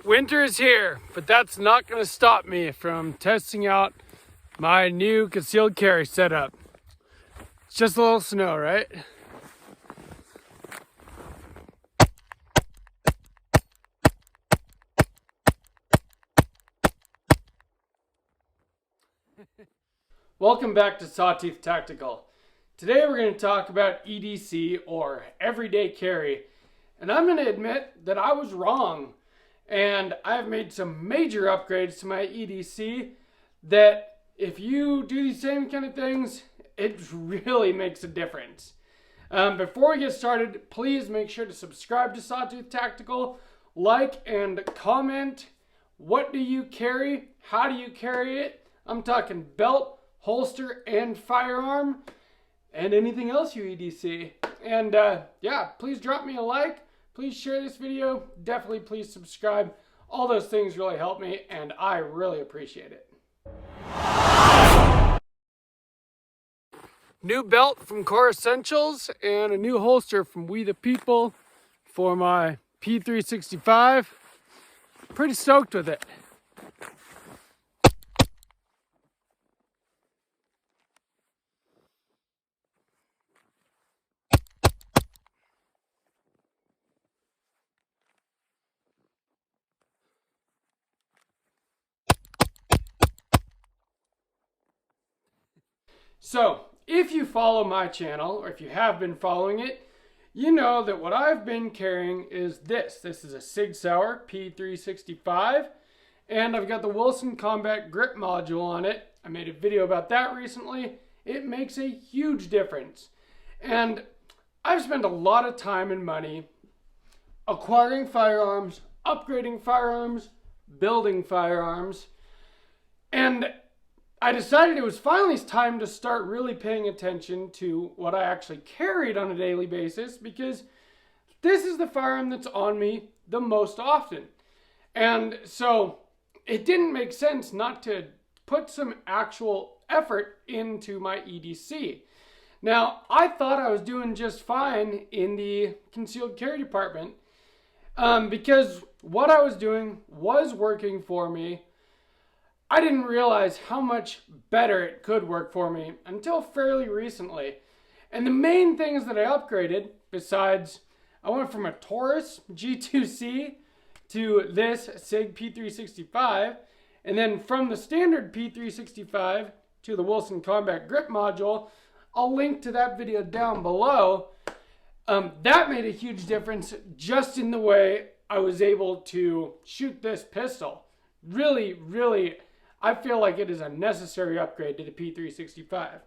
Winter is here, but that's not going to stop me from testing out my new concealed carry setup. It's just a little snow, right? Welcome back to Sawtooth Tactical. Today we're going to talk about EDC, or everyday carry. And I'm going to admit that I was wrong. And I've made some major upgrades to my EDC that if you do these same kind of things, it really makes a difference. Before we get started, please make sure to subscribe to Sawtooth Tactical, like and comment. What do you carry? How do you carry it? I'm talking belt, holster, and firearm, and anything else you EDC. And yeah, please drop me a like. Please share this video. Definitely please subscribe. All those things really help me, and I really appreciate it. New belt from KORE Essentials and a new holster from We The People for my P365. Pretty stoked with it. So, if you follow my channel, or if you have been following it, you know that what I've been carrying is this. This is a Sig Sauer P365, and I've got the Wilson Combat Grip Module on it. I made a video about that recently. It makes a huge difference. And I've spent a lot of time and money acquiring firearms, upgrading firearms, building firearms, and I decided it was finally time to start really paying attention to what I actually carried on a daily basis, because this is the firearm that's on me the most often. And so it didn't make sense not to put some actual effort into my EDC. Now, I thought I was doing just fine in the concealed carry department because what I was doing was working for me. I didn't realize how much better it could work for me until fairly recently. And the main things that I upgraded, besides I went from a Taurus G2C to this Sig P365, and then from the standard P365 to the Wilson Combat Grip Module, I'll link to that video down below. That made a huge difference just in the way I was able to shoot this pistol. Really, I feel like it is a necessary upgrade to the P365.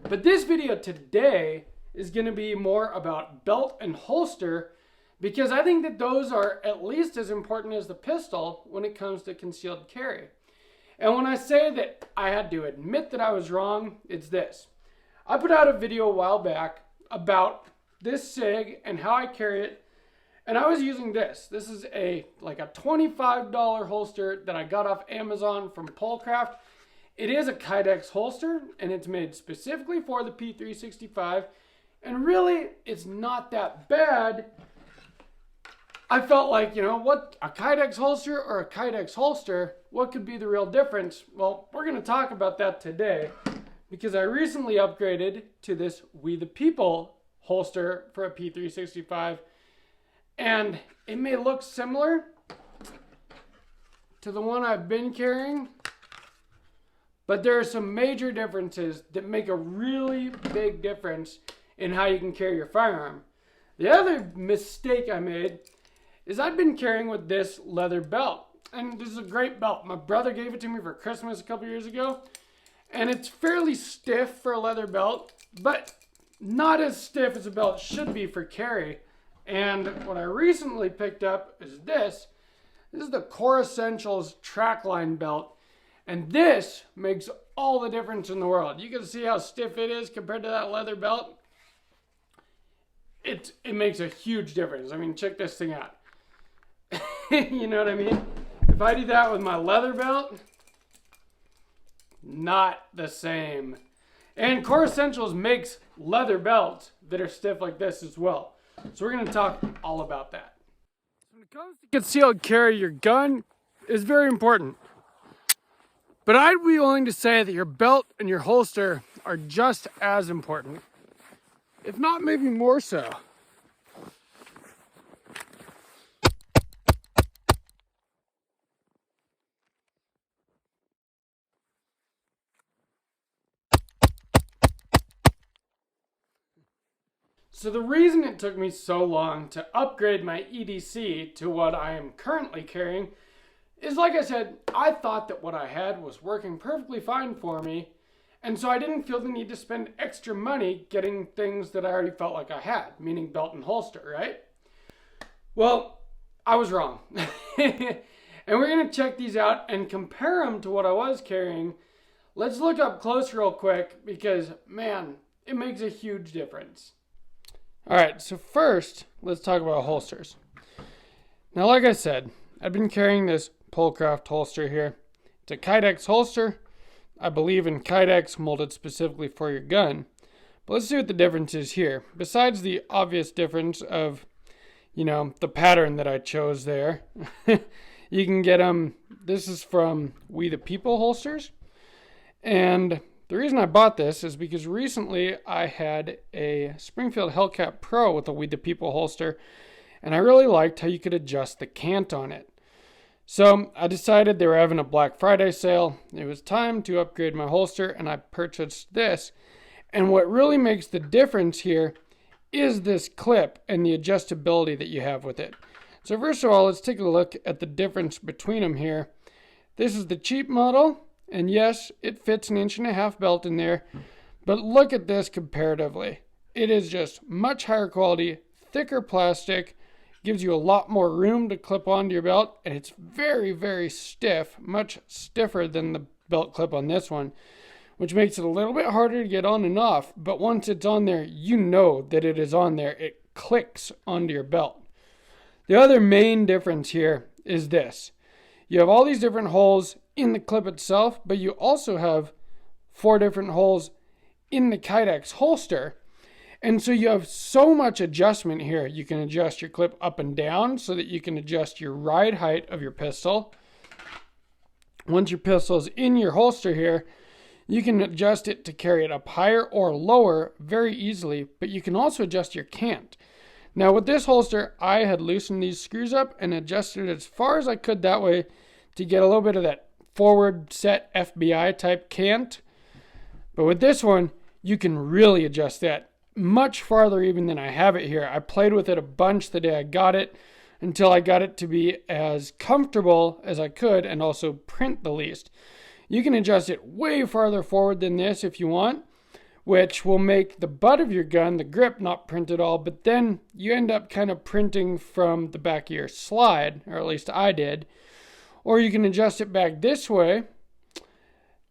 But this video today is going to be more about belt and holster, because I think that those are at least as important as the pistol when it comes to concealed carry. And when I say that I had to admit that I was wrong, it's this. I put out a video a while back about this SIG and how I carry it. And I was using this. This is like a $25 holster that I got off Amazon from Polcraft. It is a Kydex holster, and it's made specifically for the P365. And really, it's not that bad. I felt like, you know, what, a Kydex holster or a Kydex holster, what could be the real difference? Well, we're going to talk about that today, because I recently upgraded to this We The People holster for a P365. And it may look similar to the one I've been carrying, but there are some major differences that make a really big difference in how you can carry your firearm. The other mistake I made is I've been carrying with this leather belt. And this is a great belt. My brother gave it to me for Christmas a couple years ago. And it's fairly stiff for a leather belt, but not as stiff as a belt should be for carry. And what I recently picked up is this. This is the KORE Essentials Trackline belt. And this makes all the difference in the world. You can see how stiff it is compared to that leather belt. It makes a huge difference. I mean, check this thing out. You know what I mean? If I do that with my leather belt, not the same. And KORE Essentials makes leather belts that are stiff like this as well. So we're going to talk all about that. comes to concealed carry, your gun is very important. But I'd be willing to say that your belt and your holster are just as important, if not maybe more so. So the reason it took me so long to upgrade my EDC to what I am currently carrying is, like I said, I thought that what I had was working perfectly fine for me, and so I didn't feel the need to spend extra money getting things that I already felt like I had, meaning belt and holster, right? Well, I was wrong. And we're going to check these out and compare them to what I was carrying. Let's look up close real quick because, man, it makes a huge difference. All right, so first, let's talk about holsters. Now, like I said, I've been carrying this Polcraft holster here. It's a Kydex holster. I believe in Kydex, molded specifically for your gun. But let's see what the difference is here. Besides the obvious difference of, the pattern that I chose there. You can get them, this is from We The People holsters. And the reason I bought this is because recently I had a Springfield Hellcat Pro with a We The People holster, and I really liked how you could adjust the cant on it. So I decided they were having a Black Friday sale. It was time to upgrade my holster, and I purchased this. And what really makes the difference here is this clip and the adjustability that you have with it. So first of all, let's take a look at the difference between them here. This is the cheap model. And yes, it fits 1.5 inch belt in there, but look at this comparatively. It is just much higher quality, thicker plastic, gives you a lot more room to clip onto your belt, and it's very, very stiff, much stiffer than the belt clip on this one, which makes it a little bit harder to get on and off, but once it's on there, you know that it is on there. It clicks onto your belt. The other main difference here is this. You have all these different holes in the clip itself, but you also have 4 different holes in the Kydex holster. And so you have so much adjustment here. You can adjust your clip up and down so that you can adjust your ride height of your pistol. Once your pistol is in your holster here, you can adjust it to carry it up higher or lower very easily, but you can also adjust your cant. Now with this holster, I had loosened these screws up and adjusted it as far as I could that way to get a little bit of that forward set FBI type cant. But with this one, you can really adjust that much farther even than I have it here. I played with it a bunch the day I got it until I got it to be as comfortable as I could and also print the least. You can adjust it way farther forward than this if you want, which will make the butt of your gun, the grip, not print at all, but then you end up kind of printing from the back of your slide, or at least I did. Or you can adjust it back this way,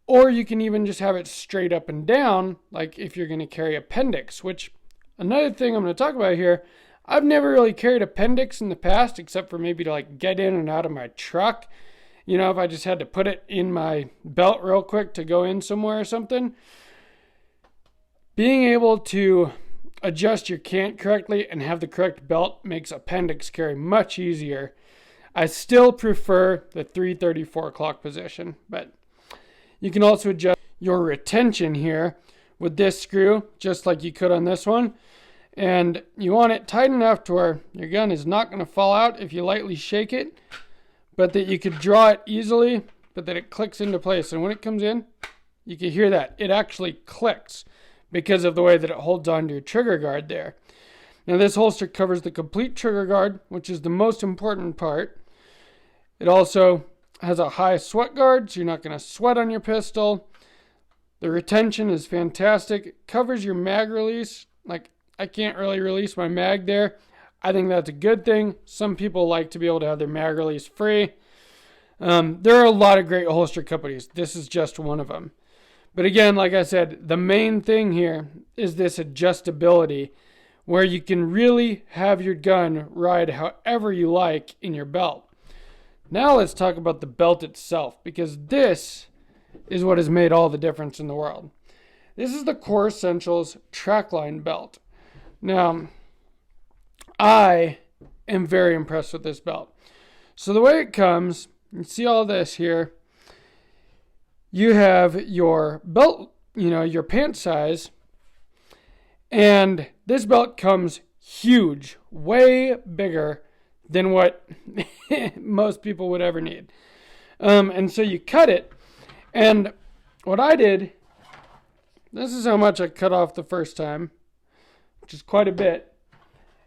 or you can even just have it straight up and down, like if you're going to carry appendix, which another thing I'm going to talk about here, I've never really carried appendix in the past, except for maybe to like get in and out of my truck. If I just had to put it in my belt real quick to go in somewhere or something. Being able to adjust your cant correctly and have the correct belt makes appendix carry much easier. I still prefer the 334 o'clock position, but you can also adjust your retention here with this screw, just like you could on this one. And you want it tight enough to where your gun is not going to fall out if you lightly shake it, but that you could draw it easily, but that it clicks into place. And when it comes in, you can hear that. It actually clicks because of the way that it holds onto your trigger guard there. Now this holster covers the complete trigger guard, which is the most important part. It also has a high sweat guard, so you're not going to sweat on your pistol. The retention is fantastic. It covers your mag release. Like, I can't really release my mag there. I think that's a good thing. Some people like to be able to have their mag release free. There are a lot of great holster companies. This is just one of them. But again, like I said, the main thing here is this adjustability where you can really have your gun ride however you like in your belt. Now let's talk about the belt itself, because this is what has made all the difference in the world. This is the KORE Essentials Trackline belt. Now, I am very impressed with this belt. So the way it comes, you see all this here. You have your belt, your pant size, and this belt comes huge, way bigger than what most people would ever need. And so you cut it, and what I did, this is how much I cut off the first time, which is quite a bit.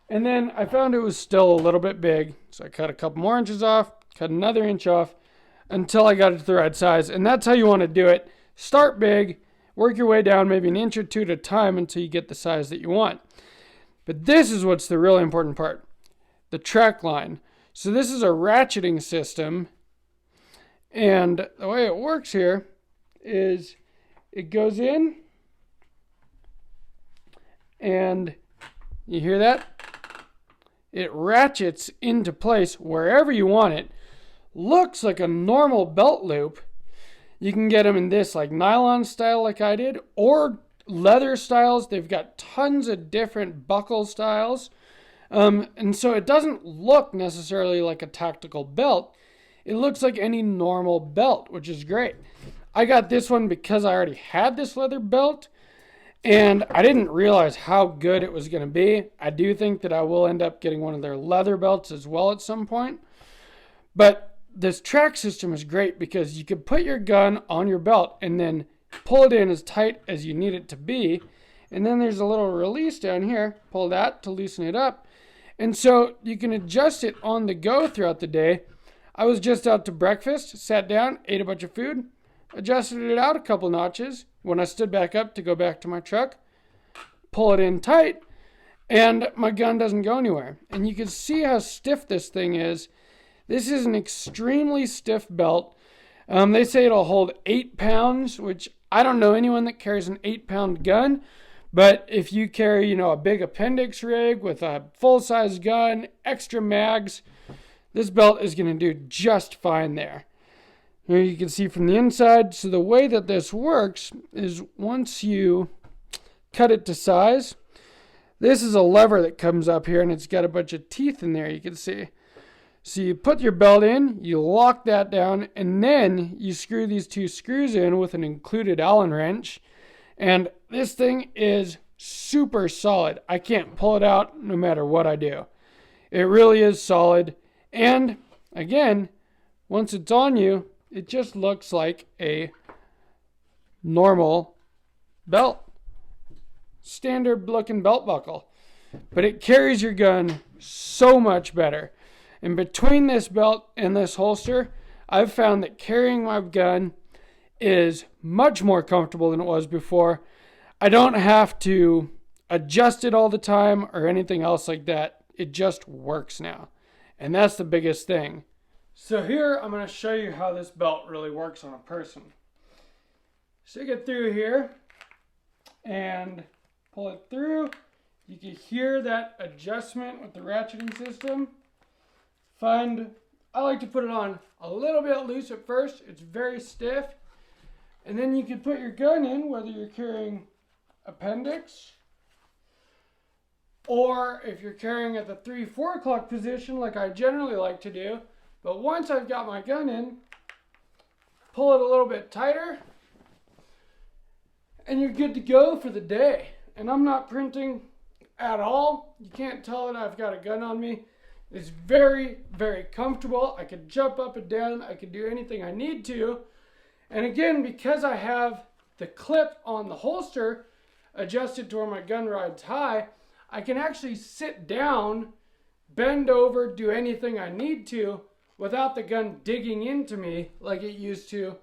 And then I found it was still a little bit big, so I cut a couple more inches off, cut another inch off, until I got it to the right size. And that's how you want to do it. Start big, work your way down maybe an inch or two at a time until you get the size that you want. But this is what's the really important part, the track line. So this is a ratcheting system, and the way it works here is it goes in, and you hear that? It ratchets into place wherever you want it. Looks like a normal belt loop. You can get them in this like nylon style like I did, or leather styles. They've got tons of different buckle styles. And so it doesn't look necessarily like a tactical belt. It looks like any normal belt, which is great. I got this one because I already had this leather belt, and I didn't realize how good it was going to be. I do think that I will end up getting one of their leather belts as well at some point. But this track system is great because you can put your gun on your belt and then pull it in as tight as you need it to be. And then there's a little release down here. Pull that to loosen it up. And so you can adjust it on the go throughout the day. I was just out to breakfast, sat down, ate a bunch of food, adjusted it out a couple notches. When I stood back up to go back to my truck, pull it in tight, and my gun doesn't go anywhere. And you can see how stiff this thing is. This is an extremely stiff belt. They say it'll hold 8 pounds, which I don't know anyone that carries an 8-pound gun. But if you carry, a big appendix rig with a full-size gun, extra mags, this belt is going to do just fine there. Here you can see from the inside. So the way that this works is once you cut it to size, this is a lever that comes up here, and it's got a bunch of teeth in there, you can see. So you put your belt in, you lock that down, and then you screw these 2 screws in with an included Allen wrench. And this thing is super solid. I can't pull it out no matter what I do. It really is solid. And again, once it's on you, it just looks like a normal belt. Standard looking belt buckle. But it carries your gun so much better. And between this belt and this holster, I've found that carrying my gun is much more comfortable than it was before. I don't have to adjust it all the time or anything else like that. It just works now. And that's the biggest thing. So here I'm going to show you how this belt really works on a person. Stick it through here and pull it through. You can hear that adjustment with the ratcheting system. I like to put it on a little bit loose at first. It's very stiff. And then you can put your gun in, whether you're carrying appendix or if you're carrying at the 3-4 o'clock position like I generally like to do. But once I've got my gun in, pull it a little bit tighter and you're good to go for the day. And I'm not printing at all. You can't tell that I've got a gun on me. It's very, very comfortable. I could jump up and down. I could do anything I need to. And again, because I have the clip on the holster adjusted to where my gun rides high, I can actually sit down, bend over, do anything I need to without the gun digging into me like it used to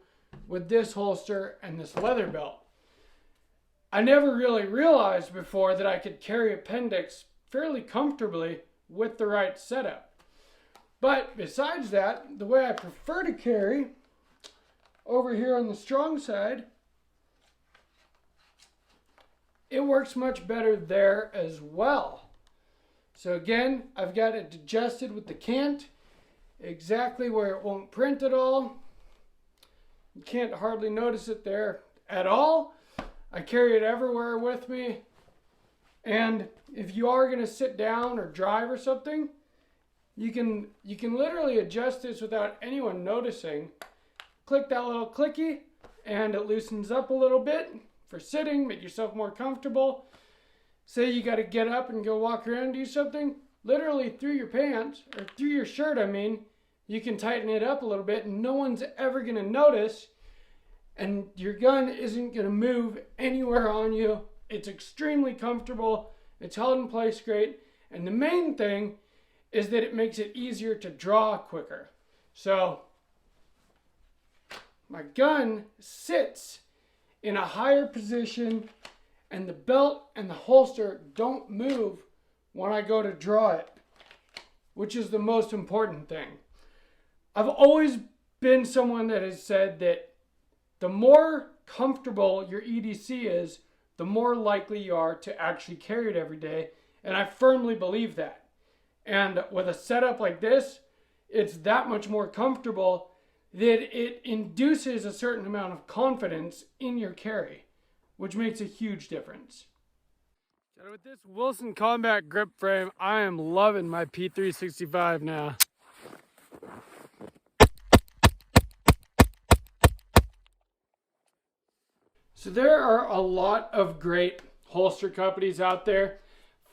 with this holster and this leather belt. I never really realized before that I could carry appendix fairly comfortably with the right setup. But besides that, the way I prefer to carry over here on the strong side, it works much better there as well. So again, I've got it adjusted with the cant exactly where it won't print at all. You can't hardly notice it there at all. I carry it everywhere with me. And if you are going to sit down or drive or something, you can literally adjust this without anyone noticing. Click that little clicky and it loosens up a little bit for sitting, make yourself more comfortable. Say you got to get up and go walk around and do something, literally through your pants, or through your shirt I mean, you can tighten it up a little bit and no one's ever going to notice, and your gun isn't going to move anywhere on you. It's extremely comfortable, it's held in place great, and the main thing is that it makes it easier to draw quicker. So my gun sits in a higher position and the belt and the holster don't move when I go to draw it, which is the most important thing. I've always been someone that has said that the more comfortable your EDC is, the more likely you are to actually carry it every day, and I firmly believe that. And with a setup like this, it's that much more comfortable that it induces a certain amount of confidence in your carry, which makes a huge difference. With this Wilson Combat grip frame, I am loving my P365 now. So there are a lot of great holster companies out there.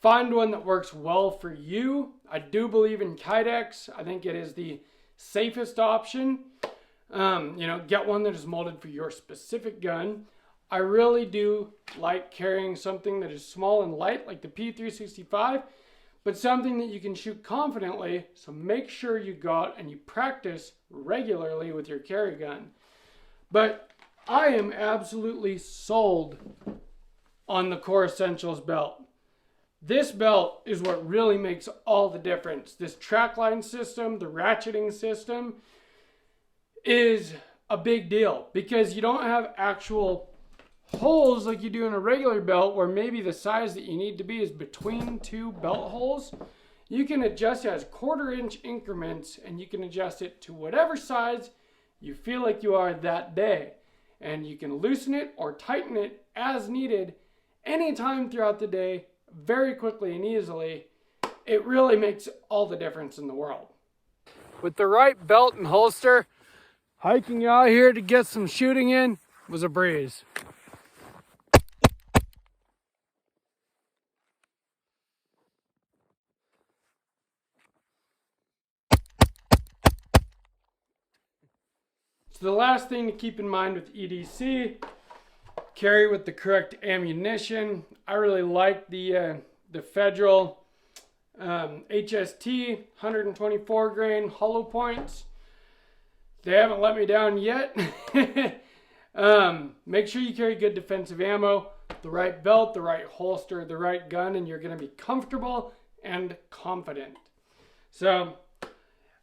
Find one that works well for you. I do believe in Kydex. I think it is the safest option. Get one that is molded for your specific gun. I really do like carrying something that is small and light like the P365, but something that you can shoot confidently, so make sure you go out and you practice regularly with your carry gun. But I am absolutely sold on the KORE Essentials belt. This belt is what really makes all the difference. This trackline system, the ratcheting system, is a big deal because you don't have actual holes like you do in a regular belt where maybe the size that you need to be is between two belt holes. You can adjust it as 1/4 inch increments and you can adjust it to whatever size you feel like you are that day. And you can loosen it or tighten it as needed anytime throughout the day, very quickly and easily. It really makes all the difference in the world. With the right belt and holster, hiking out here to get some shooting in was a breeze. So the last thing to keep in mind with EDC, carry with the correct ammunition. I really like the Federal HST 124 grain hollow points. They haven't let me down yet. Make sure you carry good defensive ammo, the right belt, the right holster, the right gun, and you're going to be comfortable and confident. So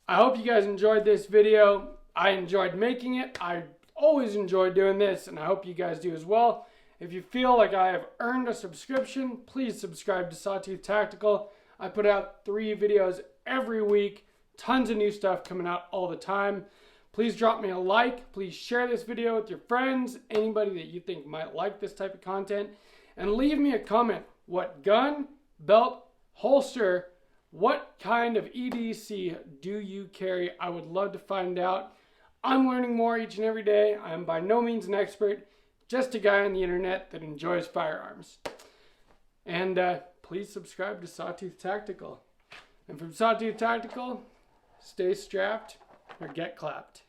I hope you guys enjoyed this video. I enjoyed making it. I always enjoy doing this, and I hope you guys do as well. If you feel like I have earned a subscription, please subscribe to Sawtooth Tactical. I put out 3 videos every week. Tons of new stuff coming out all the time. Please drop me a like. Please share this video with your friends, anybody that you think might like this type of content. And leave me a comment. What gun, belt, holster, what kind of EDC do you carry? I would love to find out. I'm learning more each and every day. I am by no means an expert, just a guy on the internet that enjoys firearms. And please subscribe to Sawtooth Tactical. And from Sawtooth Tactical, stay strapped or get clapped.